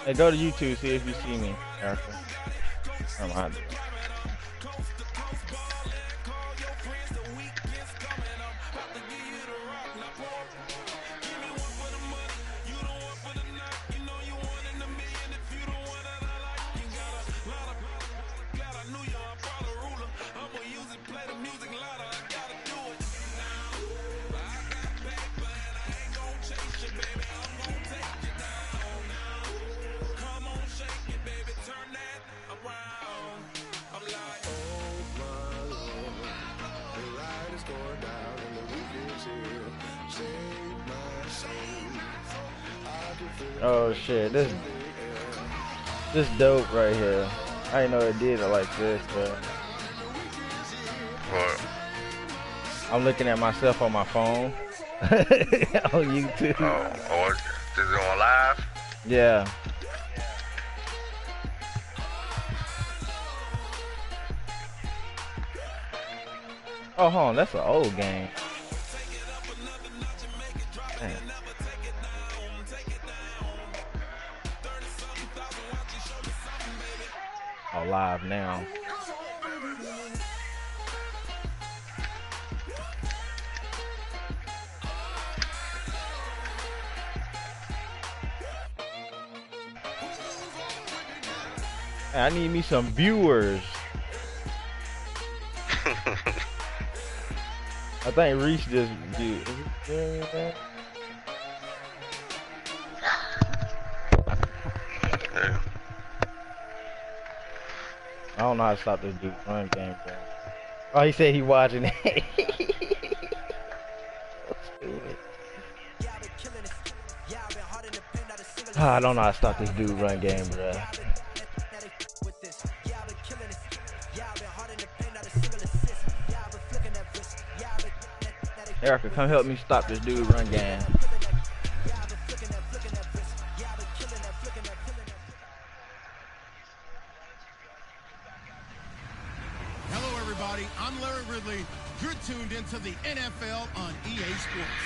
Hey, go to YouTube, see if you see me, Erica. Never mind. Oh shit, this dope right here. I didn't know it did it like this, but What? I'm looking at myself on my phone on YouTube. Oh, is it on live? Yeah. Oh, hold on, that's an old game. Man. Oh, live now. Hey, I need me some viewers. I think Reese just viewed. Is he doing that? Yeah. I don't know how to stop this dude run game, bro. Oh, he said he watching it. I don't know how to stop this dude run game, bro. Erica, come help me stop this dude run game. Hello, everybody. I'm Larry Ridley. You're tuned into the NFL on EA Sports.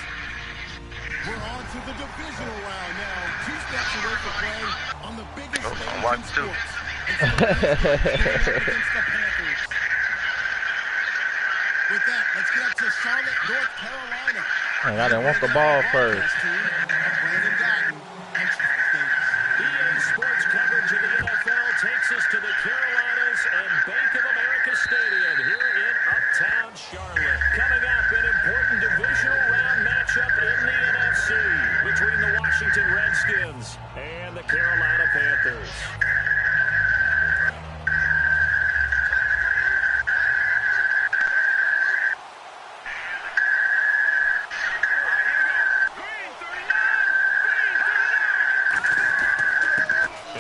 We're on to the divisional round now. 2 steps away from play on the biggest stage in sports. Against the Panthers. With that, let's get up to Charlotte, North Carolina. Hey, I didn't want the ball first. EA Sports coverage of the NFL takes us to the Carolinas and Bank of America Stadium here in Uptown Charlotte. Coming up, an important divisional round matchup in the NFC between the Washington Redskins and the Carolina Panthers.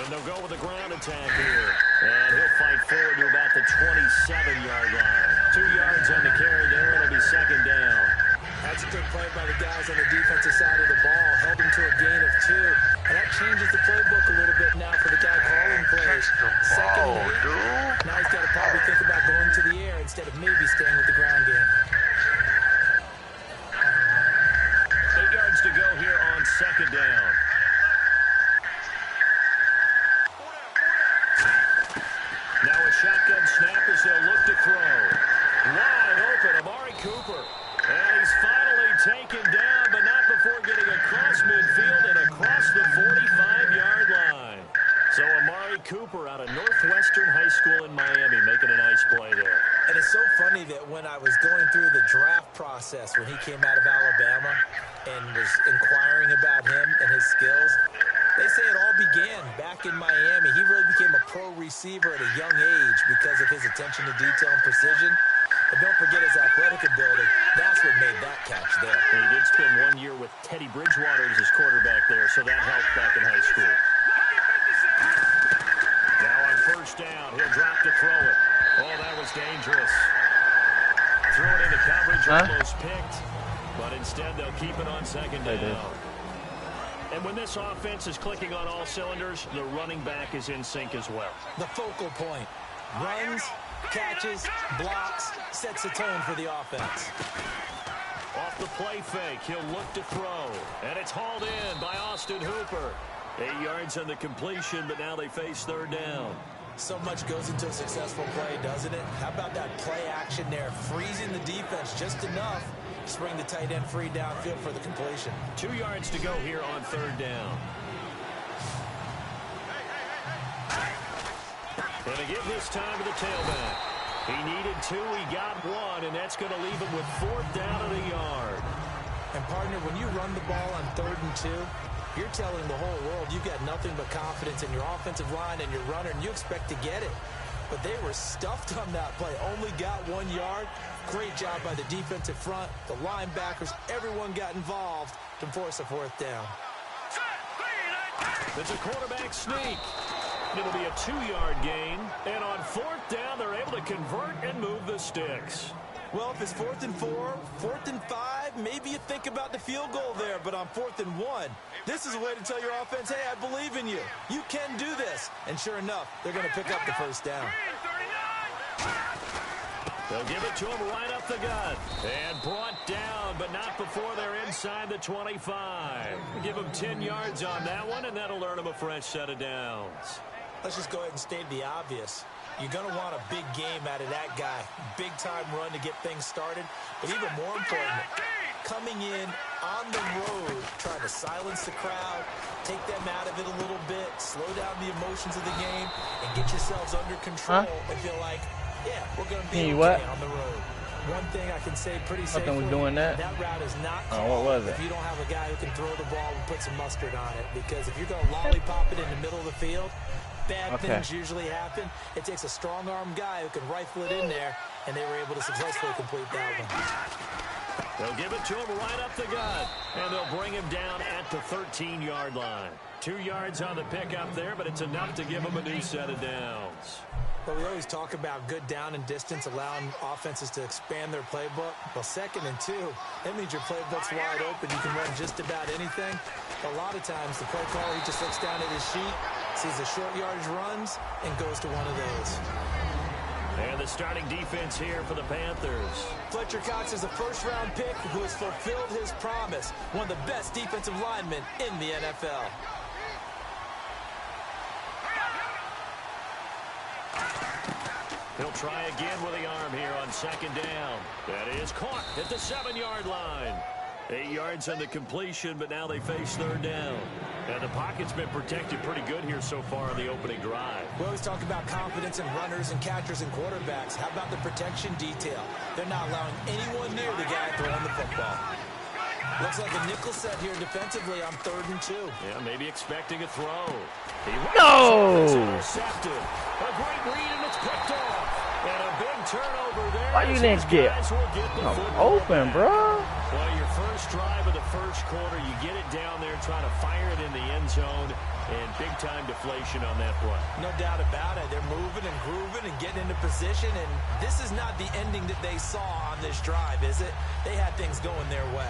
They'll go with a ground attack here. And he'll fight forward to about the 27-yard line. 2 yards on the carry there. It'll be second down. That's a good play by the guys on the defensive side of the ball. Held him to a gain of 2. And that changes the playbook a little bit now for the guy calling plays. Second and 8. Now he's got to probably think about going to the air instead of maybe staying with the ground game. 8 yards to go here on second down. Now a shotgun snap as they'll look to throw. Wide open, Amari Cooper. And he's finally taken down, but not before getting across midfield and across the 45-yard line. So Amari Cooper out of Northwestern High School in Miami making a nice play there. And it's so funny that when I was going through the draft process when he came out of Alabama and was inquiring about him and his skills, they say it all began back in Miami. He really became a pro receiver at a young age because of his attention to detail and precision. But don't forget his athletic ability. That's what made that catch there. And he did spend 1 year with Teddy Bridgewater as his quarterback there, so that helped back in high school. Now on first down, he'll drop to throw it. Oh, that was dangerous. Threw it into coverage, almost picked. But instead, they'll keep it on second down. And when this offense is clicking on all cylinders, the running back is in sync as well. The focal point. Runs, catches, blocks, sets the tone for the offense. Off the play fake, he'll look to throw. And it's hauled in by Austin Hooper. 8 yards on the completion, but now they face third down. So much goes into a successful play, doesn't it? How about that play action there, freezing the defense just enough to bring the tight end free downfield for the completion. 2 yards to go here on third down. And they give this time to the tailback. He needed 2, he got 1, and that's going to leave him with fourth down and a yard. And, partner, when you run the ball on 3rd and 2, you're telling the whole world you've got nothing but confidence in your offensive line and your runner, and you expect to get it. But they were stuffed on that play, only got 1 yard. Great job by the defensive front, the linebackers, everyone got involved to force a fourth down. It's a quarterback sneak. It'll be a 2-yard gain, and on fourth down, they're able to convert and move the sticks. Well, if it's 4th and 4, 4th and 5, maybe you think about the field goal there, but on 4th and 1, this is a way to tell your offense, hey, I believe in you. You can do this. And sure enough, they're going to pick up the first down. They'll give it to him right up the gut. And brought down, but not before they're inside the 25. Give him 10 yards on that one, and that'll earn him a fresh set of downs. Let's just go ahead and state the obvious. You're going to want a big game out of that guy. Big-time run to get things started. But even more important, coming in on the road, trying to silence the crowd, take them out of it a little bit, slow down the emotions of the game, and get yourselves under control and feel like, yeah, we're going to be okay on the road. One thing I can say pretty safely, that route is not called if you don't have a guy who can throw the ball and put some mustard on it. Because if you're going to lollipop it in the middle of the field, bad things usually happen. It takes a strong-arm guy who can rifle it in there, and they were able to successfully complete that one. They'll give it to him right up the gut, and they'll bring him down at the 13-yard line. 2 yards on the pickup there, but it's enough to give him a new set of downs. Well, we always talk about good down and distance, allowing offenses to expand their playbook. Well, 2nd and 2, that means your playbook's wide open. You can run just about anything. A lot of times, the play caller, he just looks down at his sheet, sees the short yardage runs, and goes to one of those. And the starting defense here for the Panthers. Fletcher Cox is a first-round pick who has fulfilled his promise. One of the best defensive linemen in the NFL. He'll try again with the arm here on 2nd down. That is caught at the 7-yard line. 8 yards on the completion, but now they face third down. And the pocket's been protected pretty good here so far on the opening drive. We always talk about confidence in runners and catchers and quarterbacks. How about the protection detail? They're not allowing anyone near the guy throwing the football. Looks like a nickel set here defensively on 3rd and 2. Yeah, maybe expecting a throw. No! Intercepted. A great read, and it's picked off. And a big turnover there. Why you didn't get open, bro? Well, your first drive of the first quarter, you get it down there, try to fire it in the end zone, and big-time deflation on that play. No doubt about it. They're moving and grooving and getting into position, and this is not the ending that they saw on this drive, is it? They had things going their way.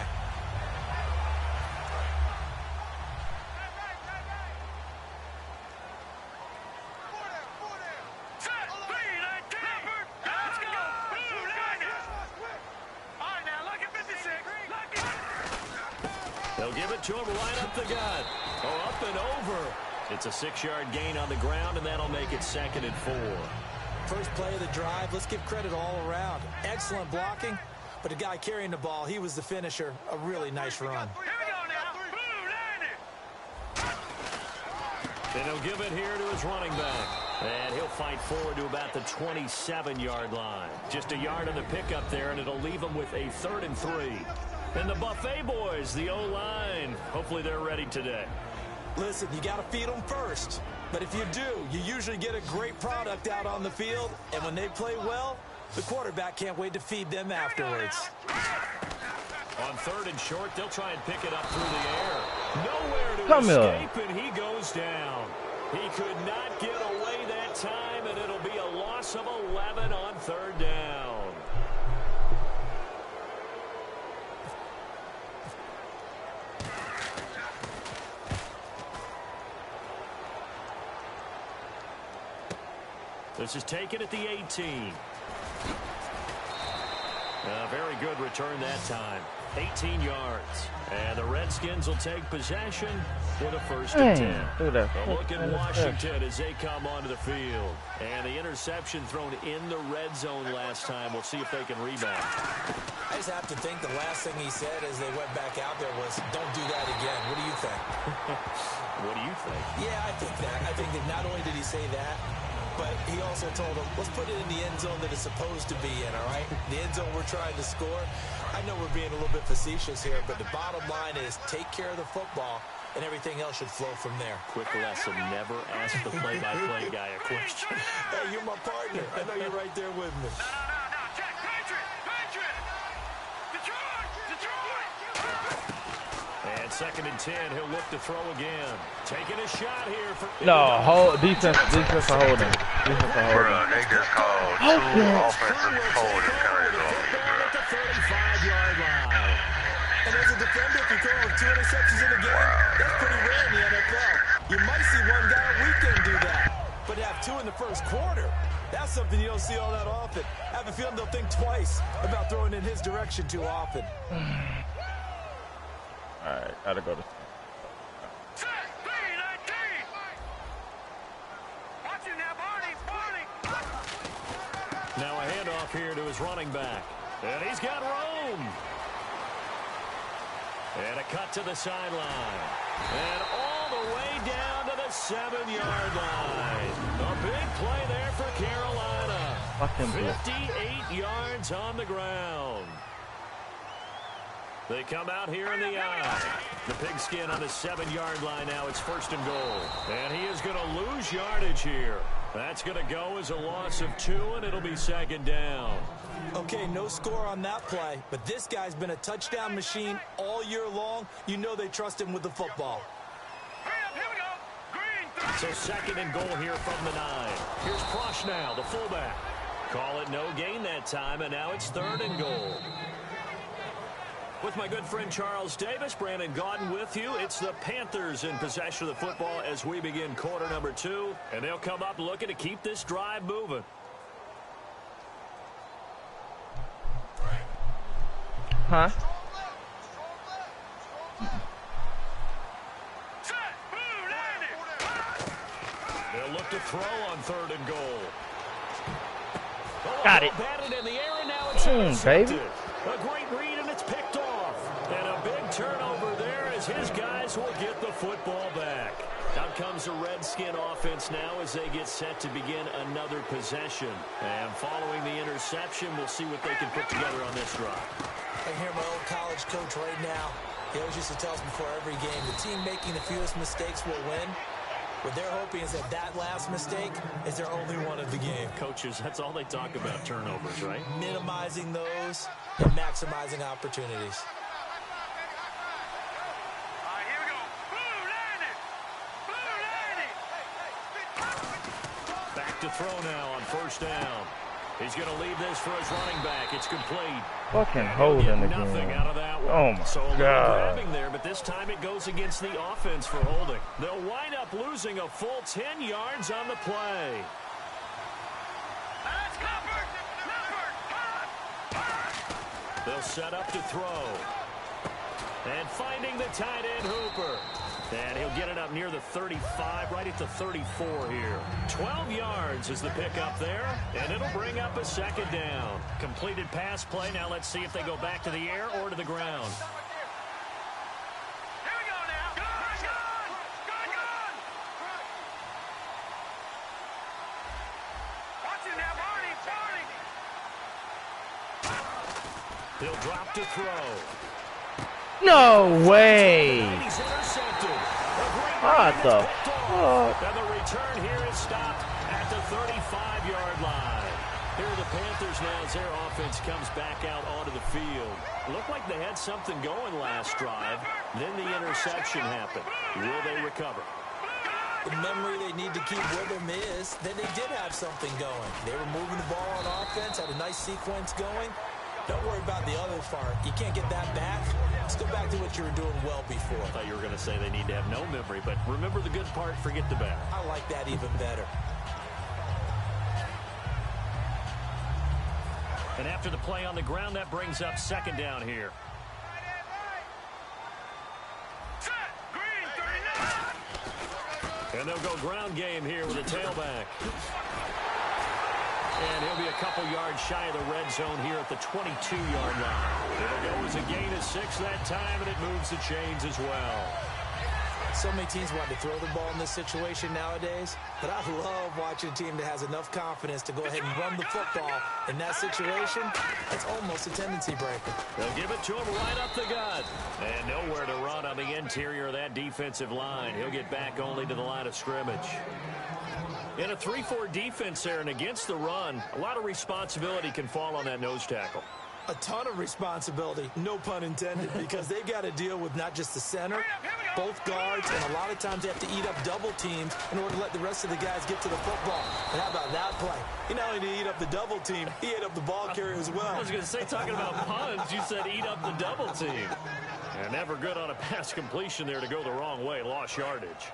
They'll give it to him right up the gut. Oh, up and over. It's a 6-yard gain on the ground, and that'll make it 2nd and 4. First play of the drive, let's give credit all around. Excellent blocking, but the guy carrying the ball, he was the finisher. A really nice run. And he'll give it here to his running back. And he'll fight forward to about the 27-yard line. Just a yard on the pickup there, and it'll leave him with a 3rd and 3. And the Buffet boys, the O-line, hopefully they're ready today. Listen, you got to feed them first. But if you do, you usually get a great product out on the field. And when they play well, the quarterback can't wait to feed them afterwards. On 3rd and short, they'll try and pick it up through the air. Nowhere to escape, and he goes down. He could not get away that time, and it'll be a loss of 11 on 3rd down. This is taken at the 18. A very good return that time. 18 yards. And the Redskins will take possession with a 1st and 10. A look at Washington as they come onto the field. And the interception thrown in the red zone last time. We'll see if they can rebound. I just have to think the last thing he said as they went back out there was, don't do that again. What do you think? What do you think? Yeah, I think that. I think that not only did he say that, but he also told them, let's put it in the end zone that it's supposed to be in, all right? The end zone we're trying to score. I know we're being a little bit facetious here, but the bottom line is take care of the football, and everything else should flow from there. Quick lesson, never ask the play-by-play guy a question. Hey, you're my partner. I know you're right there with me. No, check, Patriot! Detroit! And 2nd and 10, he'll look to throw again. Taking a shot here for... No, defense for holding. Defense for holding. Bro, they just called 2 offensive holding penalties on me, at the 35-yard line. And as a defender, if you throw 2 interceptions in a game, that's pretty rare in the NFL. You might see one guy a weekend do that, but have 2 in the first quarter. That's something you don't see all that often. I have a feeling they'll think twice about throwing in his direction too often. All right, gotta go to. Now a handoff here to his running back. And he's got room. And a cut to the sideline. And all the way down to the 7-yard line. A big play there for Carolina. 58 yards on the ground. They come out here in the eye. The pigskin on the 7-yard line now. It's 1st and goal. And he is going to lose yardage here. That's going to go as a loss of 2, and it'll be 2nd down. Okay, no score on that play, but this guy's been a touchdown machine all year long. You know they trust him with the football. So 2nd and goal here from the 9. Here's Prosh now, the fullback. Call it no gain that time, and now it's 3rd and goal. With my good friend Charles Davis, Brandon Gaudin with you. It's the Panthers in possession of the football as we begin quarter number 2. And they'll come up looking to keep this drive moving. Huh? They'll look to throw on 3rd and goal. Got it. Batted in the air, and now it's Baby. a great read, and it's picked off. And a big turnover there as his guys will get the football back. Out comes the Redskin offense now as they get set to begin another possession. And following the interception, we'll see what they can put together on this drive. I hear my old college coach right now. He always used to tell us before every game, the team making the fewest mistakes will win. What they're hoping is that last mistake is their only one of the game. Coaches, that's all they talk about, turnovers, right? Minimizing those and maximizing opportunities. Back to throw now on 1st down. He's going to leave this for his running back. It's complete. Fucking holding again. Nothing out of that one. Oh my so a God. grabbing there, but this time it goes against the offense for holding. They'll wind up losing a full 10 yards on the play. They'll set up to throw. And finding the tight end Hooper. And he'll get it up near the 35, right at the 34 here. 12 yards is the pickup there, and it'll bring up a 2nd down. Completed pass play. Now let's see if they go back to the air or to the ground. Here we go now. Gun! Watch it now, Barney! He'll drop to throw. No way. He's intercepted. What the fuck? And the return here is stopped at the 35-yard line. Here are the Panthers now as their offense comes back out onto the field. Looked like they had something going last drive. Then the interception happened. Will they recover? The memory they need to keep with them is that they did have something going. They were moving the ball on offense, had a nice sequence going. Don't worry about the other part. You can't get that back. Let's go back to what you were doing well before. I thought you were going to say they need to have no memory, but remember the good part, forget the bad. I like that even better. And after the play on the ground, that brings up second down here. And they'll go ground game here with a tailback. And he'll be a couple yards shy of the red zone here at the 22-yard line. It'll go as a gain of 6 that time, and it moves the chains as well. So many teams want to throw the ball in this situation nowadays, but I love watching a team that has enough confidence to go ahead and run the football. In that situation, it's almost a tendency breaker. They'll give it to him right up the gut. And nowhere to run on the interior of that defensive line. He'll get back only to the line of scrimmage. In a 3-4 defense there and against the run, a lot of responsibility can fall on that nose tackle. A ton of responsibility, no pun intended, because they've got to deal with not just the center, both guards, and a lot of times they have to eat up double teams in order to let the rest of the guys get to the football. And how about that play? He not only did he eat up the double team, he ate up the ball carrier as well. I was going to say, talking about puns, you said eat up the double team. And never good on a pass completion there to go the wrong way, lost yardage.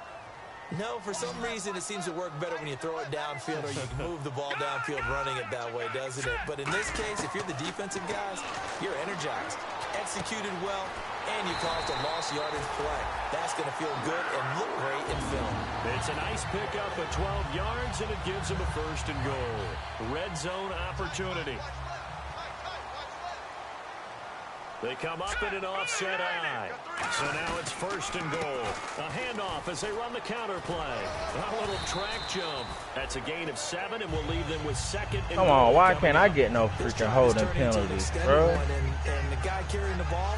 No, for some reason it seems to work better when you throw it downfield or you can move the ball downfield running it that way, doesn't it? But in this case, if you're the defensive guys, you're energized, executed well, and you caused a lost yardage play. That's going to feel good and look great in film. It's a nice pickup at 12 yards, and it gives them a 1st and goal. Red zone opportunity. They come up in an offset eye. So now it's 1st and goal. A handoff as they run the counter play. A little track jump. That's a gain of 7, and we'll leave them with 2nd and goal. Come on, why can't I get no freaking holding penalties, bro? And the guy carrying the ball,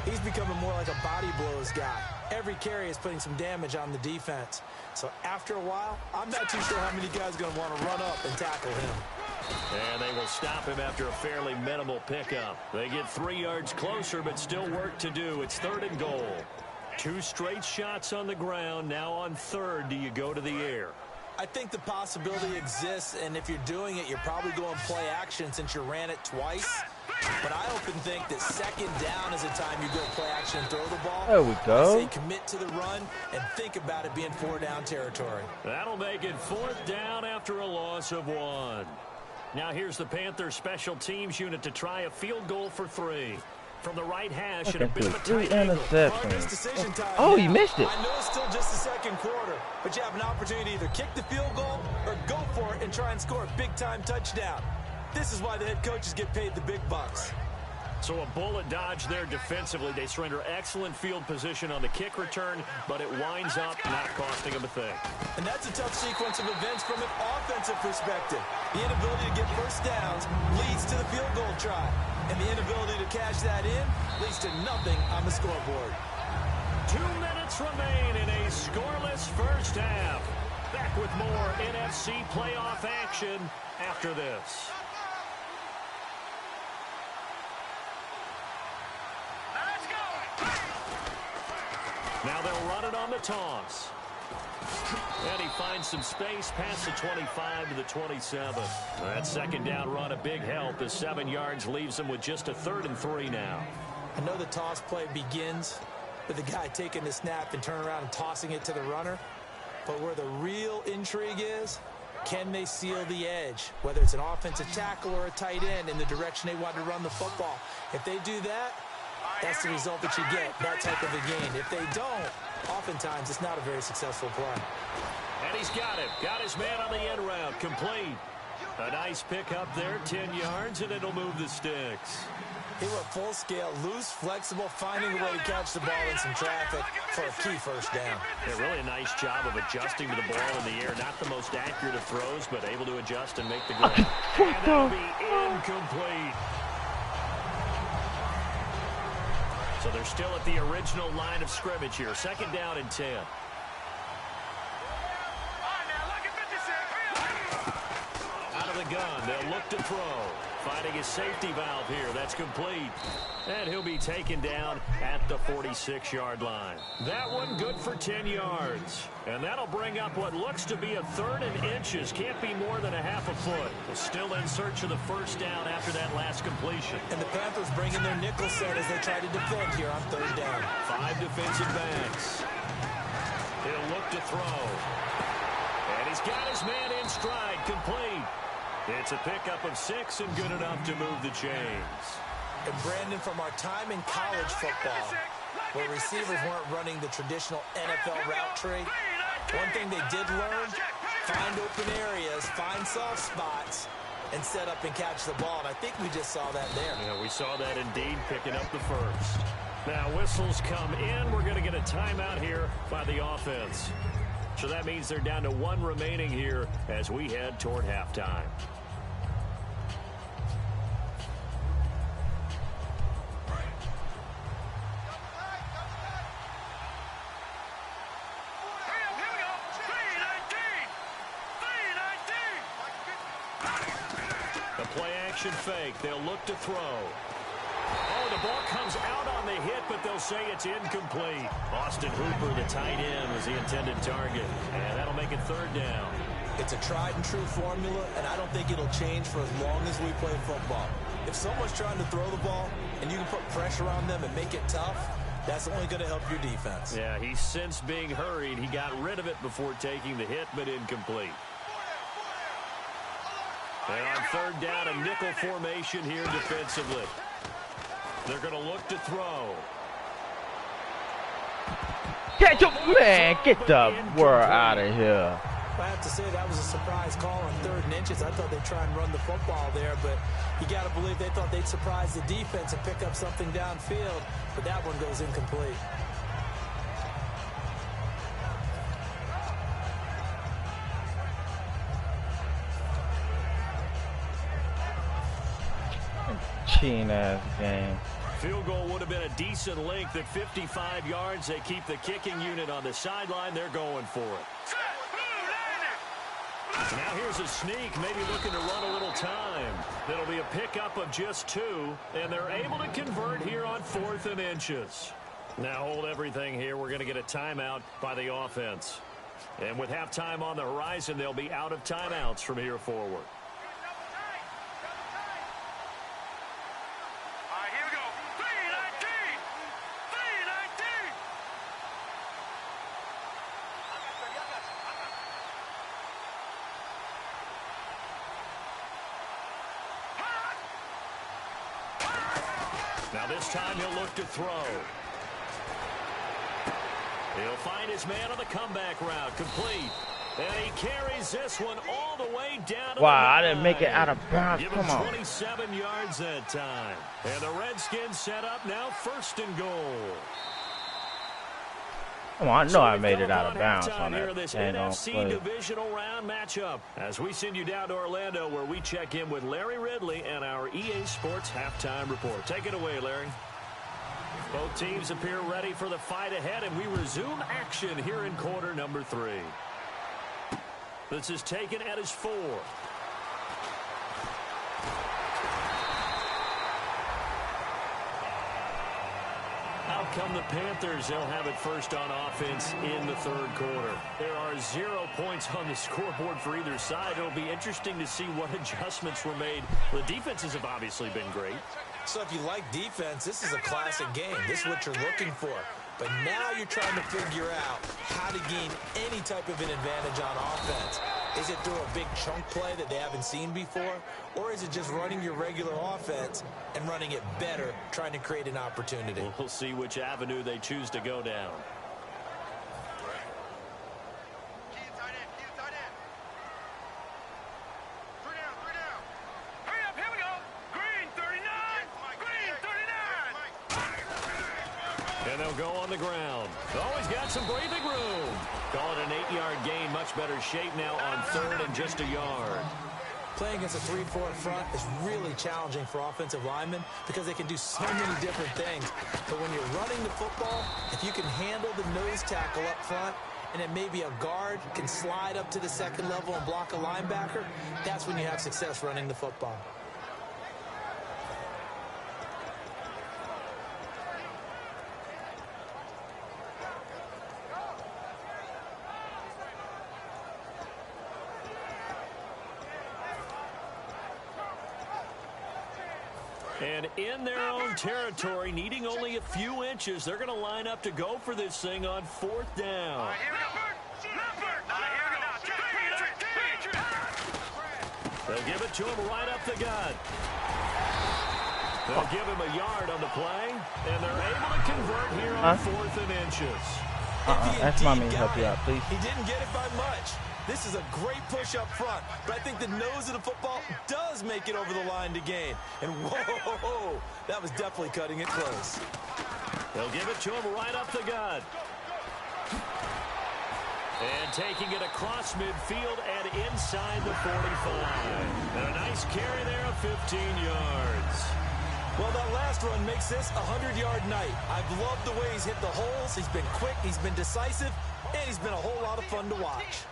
he's becoming more like a body blows guy. Every carry is putting some damage on the defense. So after a while, I'm not too sure how many guys are going to want to run up and tackle him. And they will stop him after a fairly minimal pickup. They get 3 yards closer, but still work to do. It's 3rd and goal. 2 straight shots on the ground. Now on 3rd, do you go to the air? I think the possibility exists, and if you're doing it, you're probably going play action since you ran it twice. But I often think that 2nd down is a time you go play action and throw the ball. There we go. I say commit to the run and think about it being 4-down territory. That'll make it 4th down after a loss of 1. Now here's the Panthers special teams unit to try a field goal for 3. From the right hash and a bit of a tight angle. Oh, you missed it. I know it's still just the 2nd quarter, but you have an opportunity to either kick the field goal or go for it and try and score a big-time touchdown. This is why the head coaches get paid the big bucks. So a bullet dodge there defensively. They surrender excellent field position on the kick return, but it winds up not costing them a thing. And that's a tough sequence of events from an offensive perspective. The inability to get 1st downs leads to the field goal try. And the inability to cash that in leads to nothing on the scoreboard. 2 minutes remain in a scoreless 1st half. Back with more NFC playoff action after this. Now they'll run it on the toss. And he finds some space past the 25 to the 27. That 2nd down run a big help as 7 yards leaves him with just a 3rd and 3 now. I know the toss play begins with the guy taking the snap and turning around and tossing it to the runner. But where the real intrigue is, can they seal the edge? Whether it's an offensive tackle or a tight end in the direction they want to run the football. If they do that, that's the result that you get, that type of a gain. If they don't, oftentimes it's not a very successful play. And he's got it. Got his man on the end route. Complete. A nice pickup there, 10 yards, and it'll move the sticks. He went full scale, loose, flexible, finding a way to catch the ball in some traffic for a key 1st down. Yeah, really a nice job of adjusting to the ball in the air. Not the most accurate of throws, but able to adjust and make the grab. And that'll be incomplete. So they're still at the original line of scrimmage here. 2nd down and 10. Out of the gun, they'll look to throw. Finding his safety valve here. That's complete. And he'll be taken down at the 46-yard line. That one good for 10 yards. And that'll bring up what looks to be a 3rd and inches. Can't be more than a half a foot. Still in search of the 1st down after that last completion. And the Panthers bring in their nickel set as they try to defend here on 3rd down. 5 defensive backs. He'll look to throw. And he's got his man in stride, complete. It's a pickup of 6 and good enough to move the chains. And Brandon, from our time in college football, where receivers weren't running the traditional NFL route tree, one thing they did learn, find open areas, find soft spots, and set up and catch the ball. And I think we just saw that there. Yeah, we saw that indeed, picking up the first. Now whistles come in. We're going to get a timeout here by the offense. So that means they're down to 1 remaining here as we head toward halftime. Fake. They'll look to throw. Oh, the ball comes out on the hit, but they'll say it's incomplete. Austin Hooper, the tight end, was the intended target, and that'll make it 3rd down. It's a tried-and-true formula, and I don't think it'll change for as long as we play football. If someone's trying to throw the ball, and you can put pressure on them and make it tough, that's only going to help your defense. Yeah, he's since being hurried. He got rid of it before taking the hit, but incomplete. And on 3rd down, a nickel formation here defensively. They're going to look to throw. Catch up, man. Get the word out of here. I have to say that was a surprise call on 3rd and inches. I thought they'd try and run the football there, but you got to believe they thought they'd surprise the defense and pick up something downfield, but that one goes incomplete. Cheating ass game. Field goal would have been a decent length at 55 yards. They keep the kicking unit on the sideline. They're going for it. Now here's a sneak, maybe looking to run a little time. It'll be a pickup of just 2, and they're able to convert here on 4th and inches. Now hold everything here. We're going to get a timeout by the offense. And with halftime on the horizon, they'll be out of timeouts from here forward. Now this time he'll look to throw. He'll find his man on the comeback route. Complete. And he carries this one all the way down to wow, I didn't make it out of bounds. Come on. 27 yards that time. And the Redskins set up now 1st and goal. Come on, I know I made it out of bounds on that. This NFC divisional round matchup as we send you down to Orlando where we check in with Larry Ridley and our EA Sports halftime report. Take it away, Larry. Both teams appear ready for the fight ahead, and we resume action here in quarter number 3. This is taken at his 4. Out come the Panthers. They'll have it first on offense in the 3rd quarter. There are 0 points on the scoreboard for either side. It'll be interesting to see what adjustments were made. The defenses have obviously been great. So if you like defense, this is a classic game. This is what you're looking for. But now you're trying to figure out how to gain any type of an advantage on offense. Is it through a big chunk play that they haven't seen before? Or is it just running your regular offense and running it better, trying to create an opportunity? We'll see which avenue they choose to go down. And they'll go on the ground. Oh, he's got some breathing room. Call it an 8-yard gain. Much better shape now on 3rd and just a yard. Playing against a 3-4 front is really challenging for offensive linemen because they can do so many different things. But when you're running the football, if you can handle the nose tackle up front, and then maybe a guard can slide up to the 2nd level and block a linebacker, that's when you have success running the football. And in their own territory, needing only a few inches, they're going to line up to go for this thing on 4th down. They'll give it to him right up the gut. They'll give him a yard on the play, and they're able to convert here on 4th and inches. That's my man. Help you out, please. He didn't get it by much. This is a great push up front, but I think the nose of the football does make it over the line to gain. And whoa, that was definitely cutting it close. They'll give it to him right up the gut. And taking it across midfield and inside the 45. And a nice carry there of 15 yards. Well, that last run makes this a 100-yard night. I've loved the way he's hit the holes. He's been quick, he's been decisive, and he's been a whole lot of fun to watch.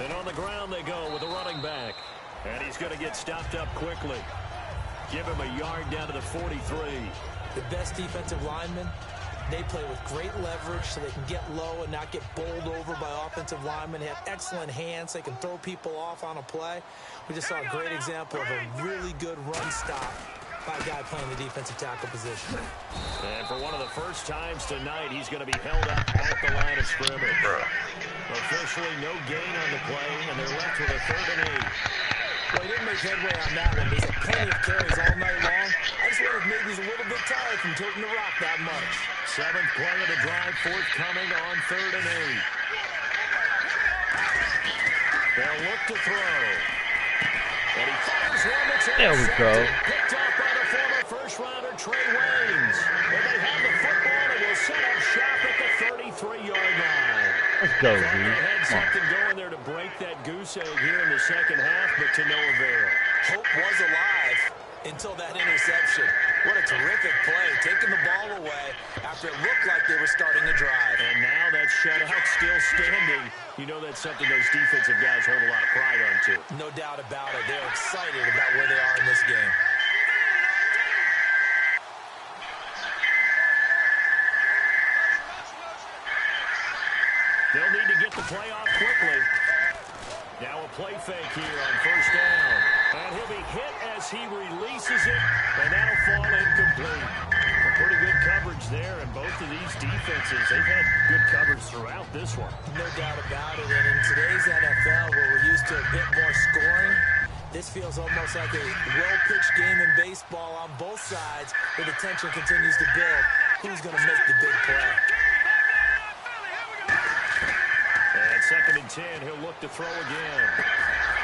And on the ground they go with the running back. And he's going to get stopped up quickly. Give him a yard down to the 43. The best defensive linemen, they play with great leverage so they can get low and not get bowled over by offensive linemen. They have excellent hands. They can throw people off on a play. We just saw a great example of a really good run stop by a guy playing the defensive tackle position. And for one of the first times tonight, he's going to be held up at the line of scrimmage. Officially, no gain on the play, and they're left with a 3rd and 8. Well, he didn't make headway on that one. He's had plenty of carries all night long. I just wonder if maybe he's a little bit tired from tilting the rock that much. 7th play of the drive, forthcoming on 3rd and 8. They'll look to throw. And he fires one that's there we go. Picked up by the former first-rounder Trey Waynes. And they have the football and will set up shop at the 33-yard line. Let's go, They dude. had something going there to break that goose egg here in the second half, but to no avail. Hope was alive until that interception. What a terrific play, taking the ball away after it looked like they were starting a drive. And now that shutout still standing. You know that's something those defensive guys hold a lot of pride on, too. No doubt about it. They're excited about where they are in this game. They'll need to get the play off quickly. Now a play fake here on 1st down. And he'll be hit as he releases it, and that'll fall incomplete. A pretty good coverage there, and both of these defenses, they've had good coverage throughout this one. No doubt about it. And in today's NFL, where we're used to a bit more scoring, this feels almost like a well-pitched game in baseball on both sides, where the tension continues to build. Who's going to make the big play? And 2nd and 10, he'll look to throw again.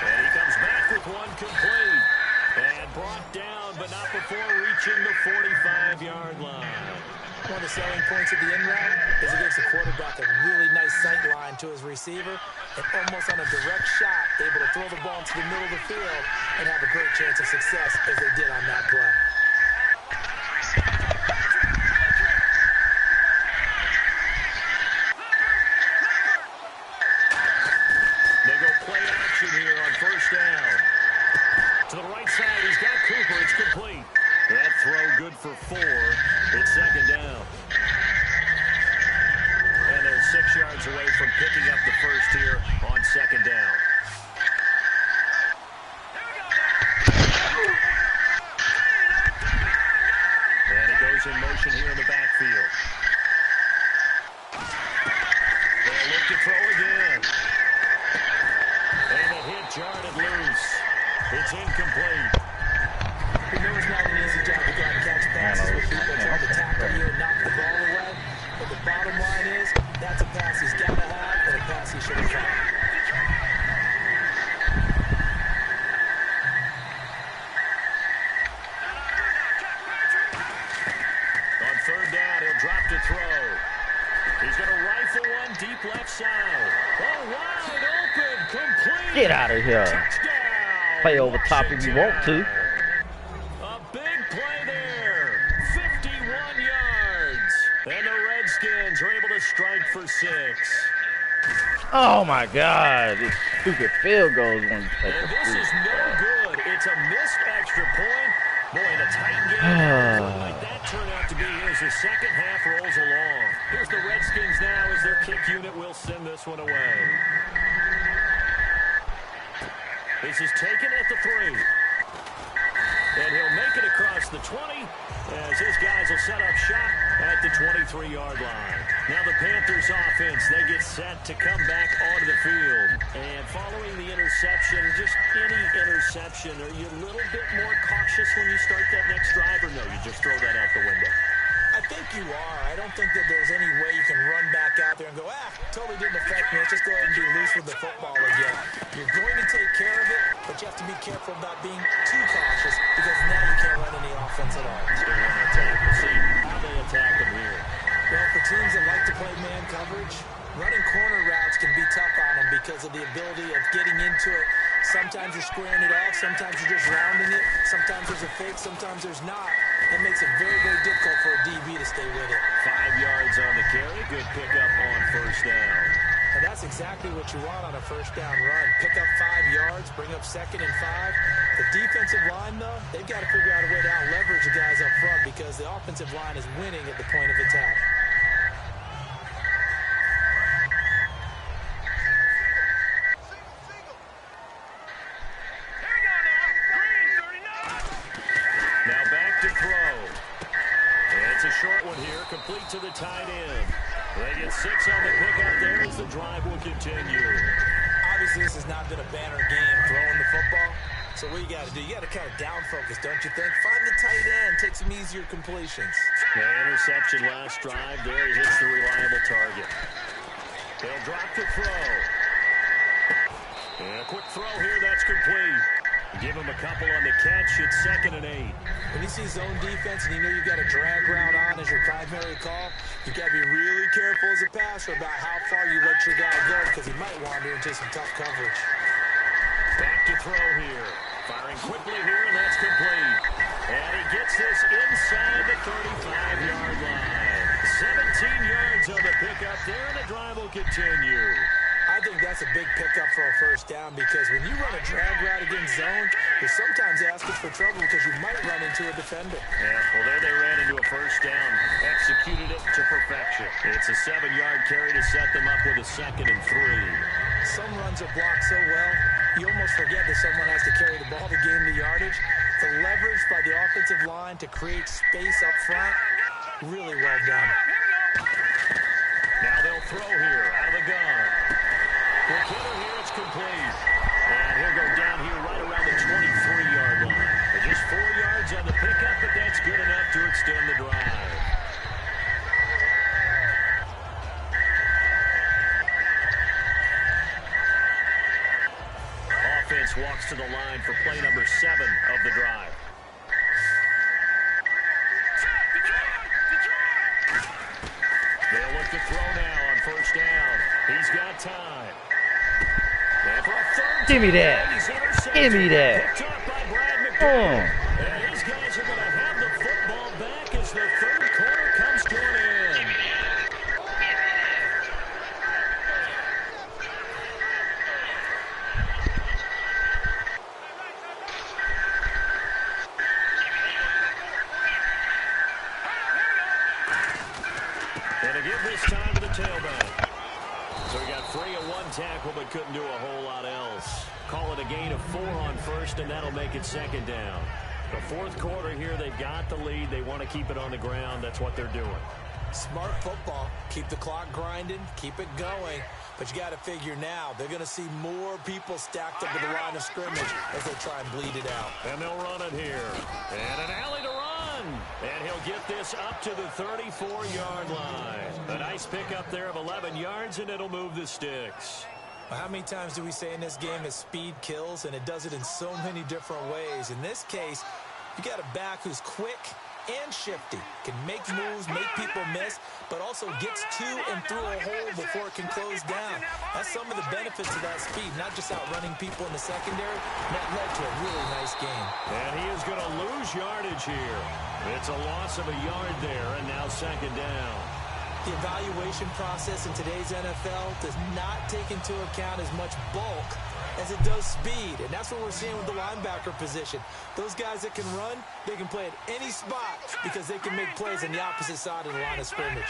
And he comes back with one complete. And brought down, but not before reaching the 45-yard line. One of the selling points of the in route is it gives the quarterback a really nice sight line to his receiver, and almost on a direct shot, able to throw the ball into the middle of the field and have a great chance of success as they did on that play. They go play action here on 1st down. To the right side, he's got Cooper. It's complete. That throw good for 4. It's 2nd down. And they're 6 yards away from picking up the first here on 2nd down. And it goes in motion here in the backfield. They'll look to throw again. And the hit jarred it loose. It's incomplete. We know it's not an easy job to try to catch passes with people trying to tackle you and knock the ball away. But the bottom line is, that's a pass he's got to have and a pass he should have caught. On 3rd down, he'll drop to throw. He's going to rifle one deep left side. Oh, wide open, complete. Get out of here. Touchdown. Play over top if you want to. A big play there. 51 yards. And the Redskins are able to strike for 6. Oh my God! This stupid field goals when you take And a this free is no throw. good. It's a missed extra point. Boy, in a tight game, like that turned out to be as the second half rolls along. Here's the Redskins now as their kick unit will send this one away. This is taken at the 3. And he'll make it across the 20 as his guys will set up shop at the 23-yard line. Now the Panthers offense, they get set to come back onto the field. And following the interception, just any interception, are you a little bit more cautious when you start that next drive, or no, you just throw that out the window? I think you are. I don't think that there's any way you can run back out there and go, totally didn't affect me. Let's just go ahead and be loose with the football again. You're going to take care of it, but you have to be careful about being too cautious because now you can't run any offense at all. Still want to attack. We'll see how they attack him here. Well, for teams that like to play man coverage, running corner routes can be tough on them because of the ability of getting into it. Sometimes you're squaring it off. Sometimes you're just rounding it. Sometimes there's a fake. Sometimes there's not. That makes it very, very difficult for a DB to stay with it. 5 yards on the carry. Good pickup on first down. And that's exactly what you want on a first down run. Pick up 5 yards, bring up 2nd and 5. The defensive line, though, they've got to figure out a way to out-leverage the guys up front because the offensive line is winning at the point of attack. Now back to throw. It's a short one here, complete to the tight end. They get 6 on the pickup there as the drive will continue. Obviously, this has not been a banner game throwing the football. So what you got to do, you got to kind of down focus, don't you think? Find the tight end, take some easier completions. The interception last drive there. He hits the reliable target. They'll drop the throw. And a quick throw here, that's complete. Give him a couple on the catch. It's 2nd and 8. When you see zone defense and you know you've got a drag route on as your primary call, you've got to be really careful as a passer about how far you let your guy go because he might wander into some tough coverage. Back to throw here. Firing quickly here, and that's complete. And he gets this inside the 35-yard line. 17 yards on the pickup there, and the drive will continue. I think that's a big pickup for a first down because when you run a drag route against zone, you're sometimes asking for trouble because you might run into a defender. Yeah, well, there they ran into a first down. Executed it to perfection. It's a 7-yard carry to set them up with a 2nd and 3. Some runs are blocked so well, you almost forget that someone has to carry the ball to gain the yardage. The leverage by the offensive line to create space up front, really well done. Now they'll throw here out of the gun. Quick hitter here, it's complete. And he'll go down here right around the 23-yard line. Just 4 yards on the pickup, but that's good enough to extend the drive. Offense walks to the line for play number 7 of the drive. They'll look to throw now on first down. He's got time. And for a third Give me that. down, Give me that. picked up by Brad McDonald. And his guys are going to have the football back as the third quarter comes to an end. And to give this time to the tailback. So he got free of 1 tackle, but couldn't do a whole lot else. Call it a gain of 4 on first, and that'll make it 2nd down. The fourth quarter here, they've got the lead. They want to keep it on the ground. That's what they're doing. Smart football. Keep the clock grinding. Keep it going. But you got to figure now, they're going to see more people stacked up at the line of scrimmage as they try and bleed it out. And they'll run it here. And an alley to run. And he'll get this up to the 34-yard line. A nice pickup there of 11 yards, and it'll move the sticks. How many times do we say in this game that speed kills, and it does it in so many different ways? In this case, you got a back who's quick and shifty, can make moves, make people miss, but also gets to and through a hole before it can close down. That's some of the benefits of that speed, not just outrunning people in the secondary. That led to a really nice game. And he is going to lose yardage here. It's a loss of a yard there, and now 2nd down. The evaluation process in today's NFL does not take into account as much bulk as it does speed, and that's what we're seeing with the linebacker position. Those guys that can run, they can play at any spot because they can make plays on the opposite side of the line of scrimmage.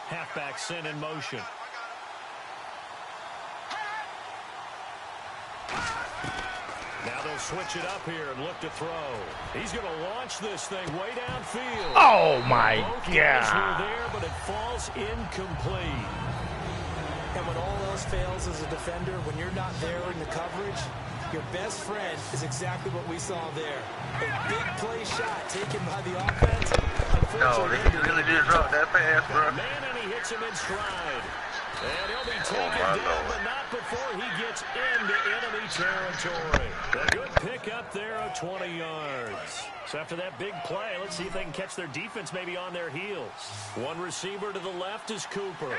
Halfback sent in motion. Now they'll He'll switch it up here and look to throw. He's going to launch this thing way downfield. Oh, my Both guys were God. there, but it falls incomplete. And when all else fails as a defender, when you're not there in the coverage, your best friend is exactly what we saw there. A big play shot taken by the offense. No, they really did drop that pass, bro. Man, and he hits him in stride. And he'll be taken down, Lord. but not before he gets into enemy territory. A good pickup there of 20 yards. So after that big play, let's see if they can catch their defense maybe on their heels. One receiver to the left is Cooper.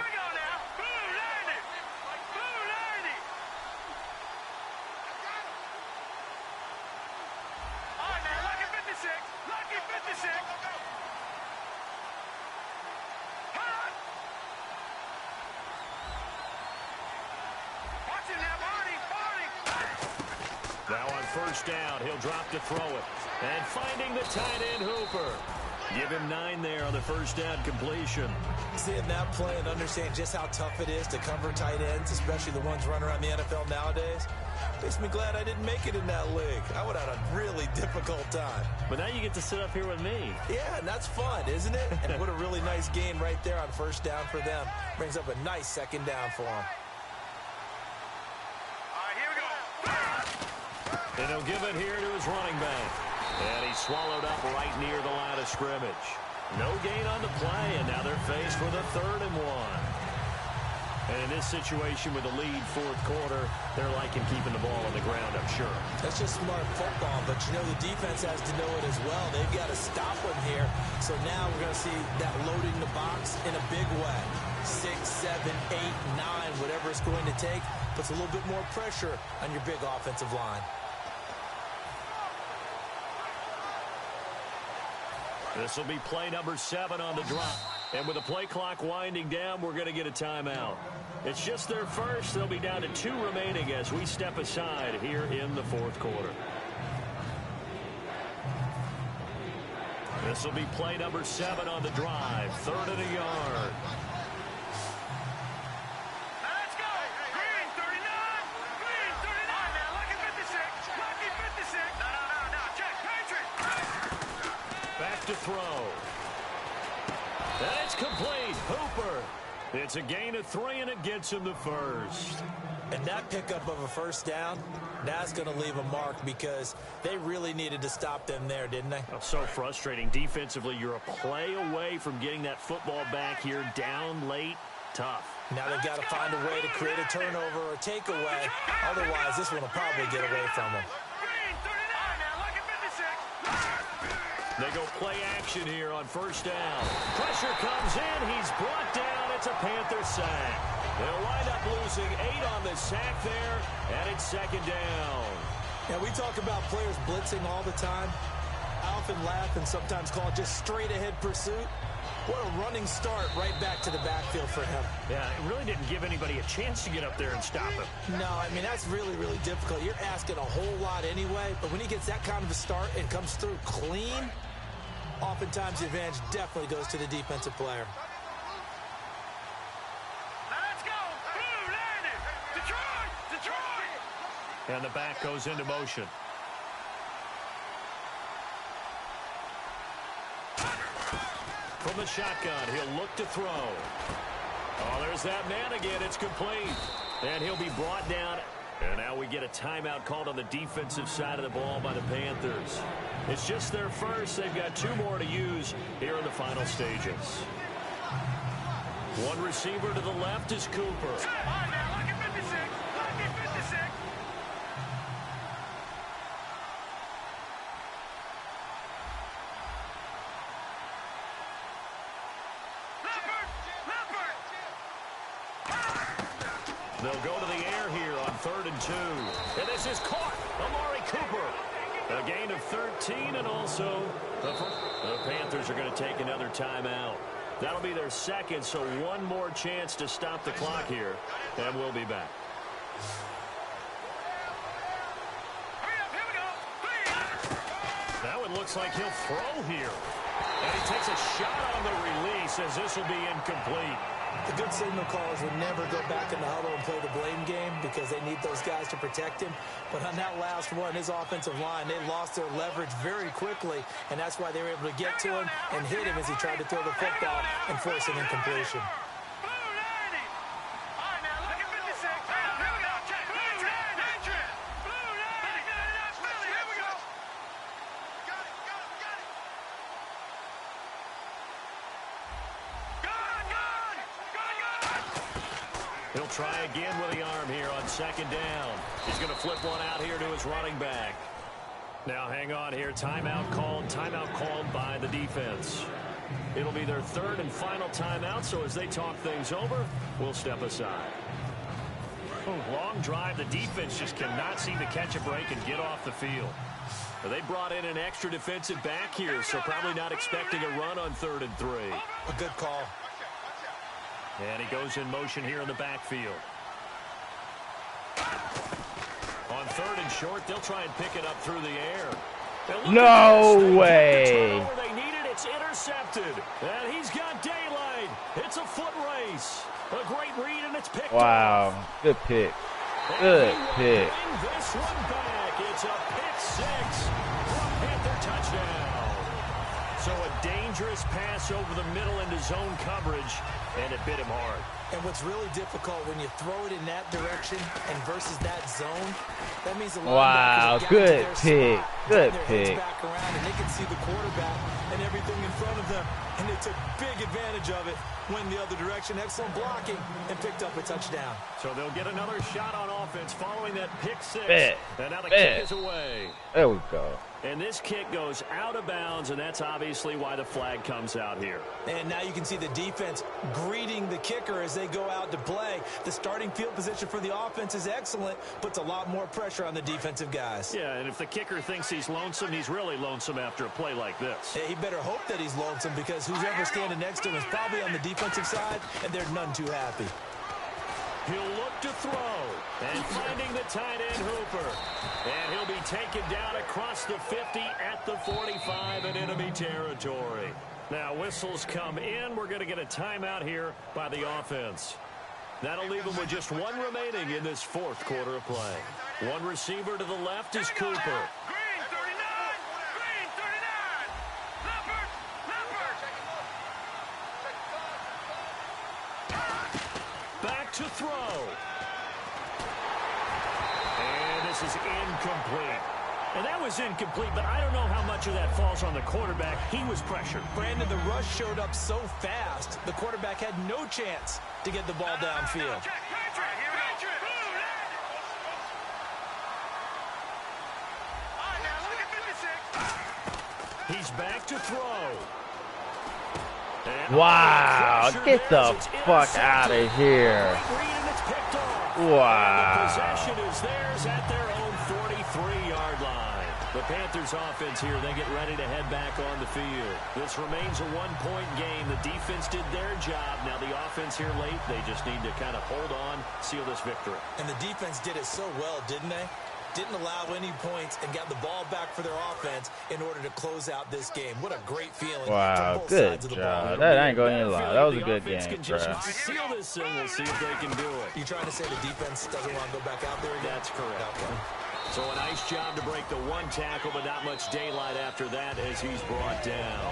Now on first down, he'll drop to throw it. And finding the tight end, Hooper. Give him 9 there on the first down completion. Seeing that play and understand just how tough it is to cover tight ends, especially the ones running around the NFL nowadays, makes me glad I didn't make it in that league. I would have had a really difficult time. But now you get to sit up here with me. Yeah, and that's fun, isn't it? And what a really nice gain right there on first down for them. Brings up a nice second down for them. And he'll give it here to his running back. And he's swallowed up right near the line of scrimmage. No gain on the play, and now they're faced with a 3rd and 1. And in this situation with the lead fourth quarter, they're liking keeping the ball on the ground, I'm sure. That's just smart football, but you know the defense has to know it as well. They've got to stop them here. So now we're going to see that loading the box in a big way. 6, 7, 8, 9, whatever it's going to take, puts a little bit more pressure on your big offensive line. This will be play number 7 on the drop. And with the play clock winding down, we're going to get a timeout. It's just their first. They'll be down to 2 remaining as we step aside here in the fourth quarter. This will be play number 7 on the drive. 3rd and a yard. To throw. And it's complete. Hooper. It's a gain of 3, and it gets him the first. And that pickup of a first down, that's going to leave a mark because they really needed to stop them there, didn't they? Oh, so frustrating. Defensively, you're a play away from getting that football back here down late. Tough. Now they've got to find a way to create a turnover or takeaway. Otherwise, this one will probably get away from them. They go play action here on first down. Pressure comes in. He's brought down. It's a Panther sack. They'll wind up losing 8 on the sack there, and it's 2nd down. Now, we talk about players blitzing all the time. I often laugh and sometimes call it just straight-ahead pursuit. What a running start right back to the backfield for him. Yeah, it really didn't give anybody a chance to get up there and stop him. No, I mean, that's really, really difficult. You're asking a whole lot anyway, but when he gets that kind of a start and comes through clean, oftentimes the advantage definitely goes to the defensive player. Let's go! Blue landed! Detroit! Detroit! And the back goes into motion. From the shotgun, he'll look to throw. Oh, there's that man again. It's complete. And he'll be brought down. And now we get a timeout called on the defensive side of the ball by the Panthers. It's just their first. They've got 2 more to use here in the final stages. One receiver to the left is Cooper. All right, now, lucky 56. Lucky 56. They'll go to the air here on 3rd and 2. And this is caught. Amari Cooper. A gain of 13, and also the Panthers are going to take another timeout. That'll be their 2nd, so 1 more chance to stop the clock here, and we'll be back. Now it looks like he'll throw here. And he takes a shot on the release as this will be incomplete. The good signal callers would never go back in the huddle and play the blame game because they need those guys to protect him. But on that last one, his offensive line, they lost their leverage very quickly, and that's why they were able to get to him and hit him as he tried to throw the football and force an incompletion. He'll try again with the arm here on second down. He's going to flip one out here to his running back. Now hang on here. Timeout called by the defense. It'll be their third and final timeout, so as they talk things over, we'll step aside. Long drive. The defense just cannot seem to catch a break and get off the field. Well, they brought in an extra defensive back here, so probably not expecting a run on 3rd and 3. A good call. And he goes in motion here in the backfield. On 3rd and short, they'll try and pick it up through the air. No way. They need it. It's intercepted. And he's got daylight. It's a foot race. A great read, and it's picked Wow. off. Good pick. Good pick. This one back. It's a pick 6 for a Panther touchdown. So a dangerous pass over the middle into zone coverage, and it bit him hard. And what's really difficult when you throw it in that direction and versus that zone, that means a Wow, good pick. Good pick. Back around and they can see the quarterback and everything in front of them, and they took big advantage of it. Went the other direction, excellent blocking, and picked up a touchdown. So they'll get another shot on offense following that pick 6. Bet. And now the Bet. kick is away. There we go. And this kick goes out of bounds, and that's obviously why the flag comes out here. And now you can see the defense greeting the kicker as they go out to play. The starting field position for the offense is excellent, puts a lot more pressure on the defensive guys. Yeah, and if the kicker thinks he's lonesome, he's really lonesome after a play like this. He better hope that he's lonesome because who's ever standing next to him is probably on the defensive side, and they're none too happy. He'll look to throw, and finding the tight end Hooper. And he'll be taken down across the 50 at the 45 in enemy territory. Now whistles come in. We're going to get a timeout here by the offense. That'll leave them with just one remaining in this 4th quarter of play. One receiver to the left is Cooper. Back to throw. And this is incomplete. And that was incomplete, but I don't know how much of that falls on the quarterback. He was pressured. Brandon, the rush showed up so fast, the quarterback had no chance to get the ball downfield. He's back to throw. Wow. Get the fuck out of here. Wow. The possession is theirs at their own 43-yard line. The Panthers offense here, they get ready to head back on the field. This remains a one-point game. The defense did their job. Now the offense here late, they just need to kind of hold on, seal this victory. And the defense did it so well, didn't they? Didn't allow any points and got the ball back for their offense in order to close out this game. What a great feeling. Wow, both good sides of the job. ball. That ain't going to lie. That was a good The offense game, can bro. just seal this thing. We'll see if they can do it. You trying to say the defense doesn't want to go back out there again? That's correct. Okay. So a nice job to break the one tackle, but not much daylight after that as he's brought down.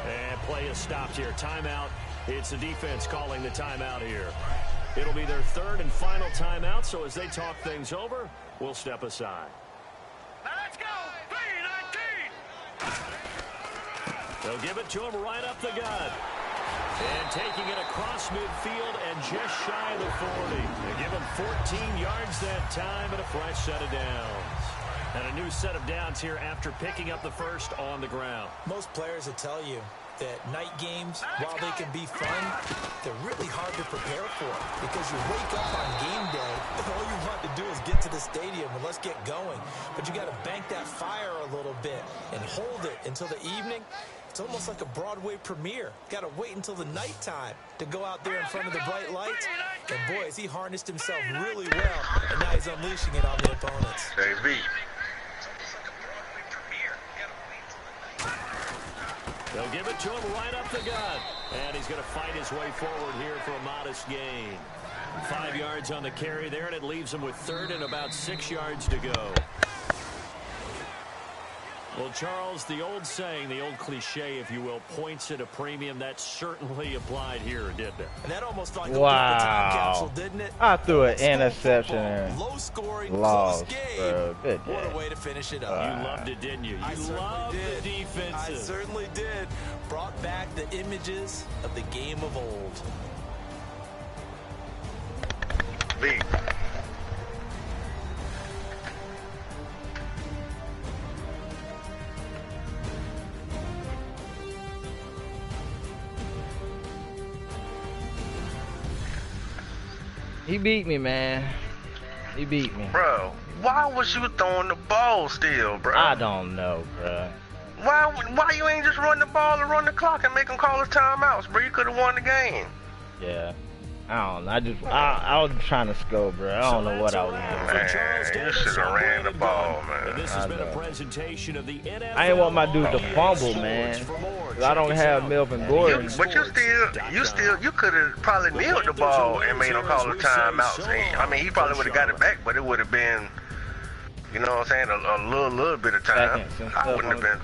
And play is stopped here. Timeout. It's the defense calling the timeout here. It'll be their 3rd and final timeout, so as they talk things over, we'll step aside. Let's go! 3-19! They'll give it to him right up the gut. And taking it across midfield and just shy of the 40. They give him 14 yards that time and a fresh set of downs. And a new set of downs here after picking up the first on the ground. Most players will tell you that night games, while they can be fun, they're really hard to prepare for because you wake up on game day and all you want to do is get to the stadium and let's get going. But you got to bank that fire a little bit and hold it until the evening. It's almost like a Broadway premiere. Got to wait until the nighttime to go out there in front of the bright lights. And boy, has he harnessed himself really well, and now he's unleashing it on the opponents. JV. They'll give it to him right up the gut. And he's going to fight his way forward here for a modest gain. 5 yards on the carry there, and it leaves him with third and about 6 yards to go. Well, Charles, the old saying, the old cliche, if you will, points at a premium, that certainly applied here, didn't it? And that almost felt like a time capsule, didn't it? I threw an interception and low scoring, lost, close game. bro. Good What day. a way to finish it up. You loved it, didn't you? You loved the defensive. I certainly did. Brought back the images of the game of old. B. He beat me, man. He beat me. Bro, why was you throwing the ball still, bro? I don't know, bro. Why you ain't just run the ball and run the clock and make them call us timeouts, bro? You could have won the game. Yeah. I don't know. I was trying to score, bro. I don't know what I was doing. Man, you should have ran the ball, man. This has been a presentation of the NFL. I ain't want my dude to fumble, man. 'Cause I don't have Melvin Gordon. But you could have probably kneeled the ball and made him call the timeouts. I mean, he probably would have got it back, but it would have been, you know what I'm saying, a little bit of time. I wouldn't have been.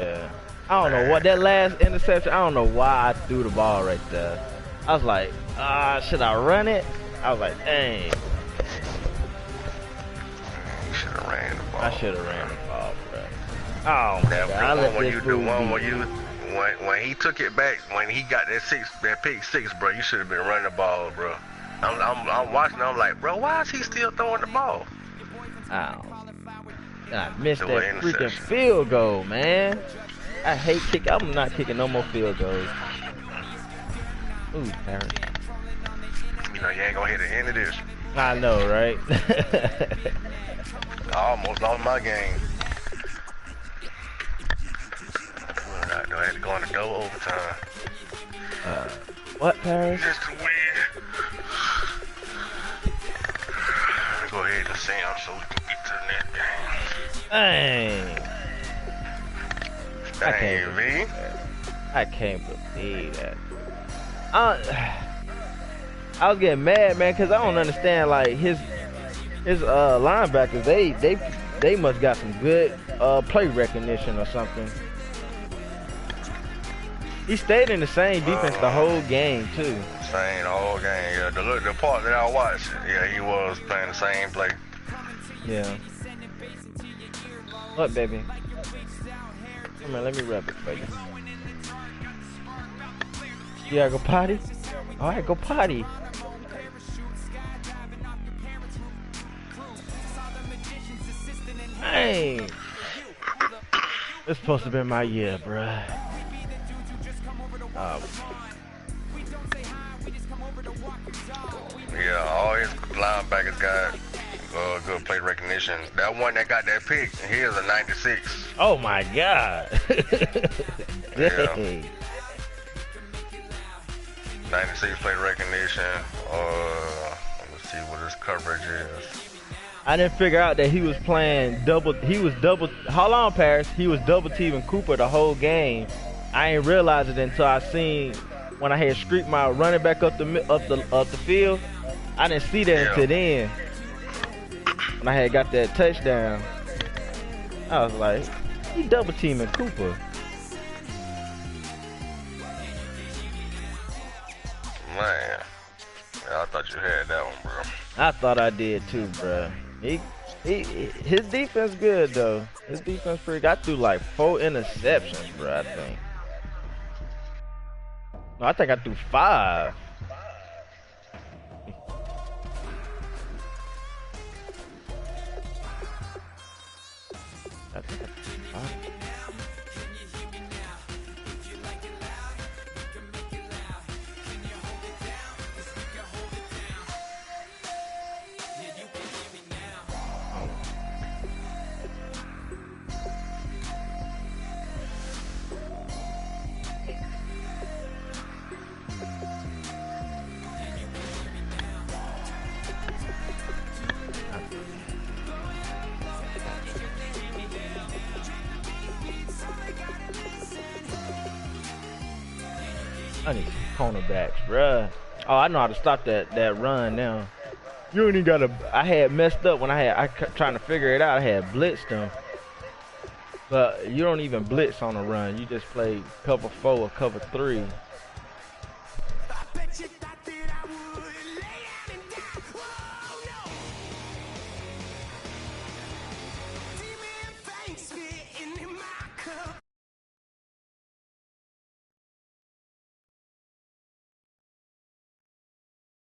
Yeah. I don't know what that last interception. I don't know why I threw the ball right there. I was like, should I run it? I was like, dang. You should have ran the ball. I should have ran the ball, bro. Oh my God. I let this fool beat. When he took it back, when he got that pick six, bro, you should have been running the ball, bro. I'm watching. I'm like, bro, why is he still throwing the ball? I missed that freaking field goal, man. I hate kick. I'm not kicking no more field goals. Ooh, Harris. You know, you ain't gonna hit the end of this. I know, right? I almost lost my game. I had to go into double overtime. What, Paris? Just to win. Go ahead and sing so we can get to the next game. Dang. Dang, V. I can't believe that. I was getting mad, man, because I don't understand, like, his linebackers, they must got some good play recognition or something. He stayed in the same defense the whole game, too. Same the whole game, yeah. The part that I watched, yeah, he was playing the same play. Yeah. Look, baby. Come on, let me rub it for you. You gotta go potty? Alright, go potty. Hey! It's supposed to be my year, bruh. Yeah, all his linebackers got good play recognition. That one that got that pick, he is a 96. Oh my God! Dang. 96 play recognition. Let's see what his coverage is. I didn't figure out that he was playing double. Hold on, Paris. He was double teaming Cooper the whole game. I ain't realize it until I seen when I had streaked my running back up the field. I didn't see that until then. When I had got that touchdown, I was like, he double teaming Cooper. Man, yeah, I thought you had that one, bro. I thought I did too, bro. His defense good though. His defense pretty. Got through like 4 interceptions, bro. I think. No, I think I threw 5. I think I threw 5. I need some cornerbacks, bruh. Oh, I know how to stop that run now. You ain't even gotta. I had messed up when I kept trying to figure it out. I had blitzed them, but you don't even blitz on a run. You just play cover 4 or cover 3.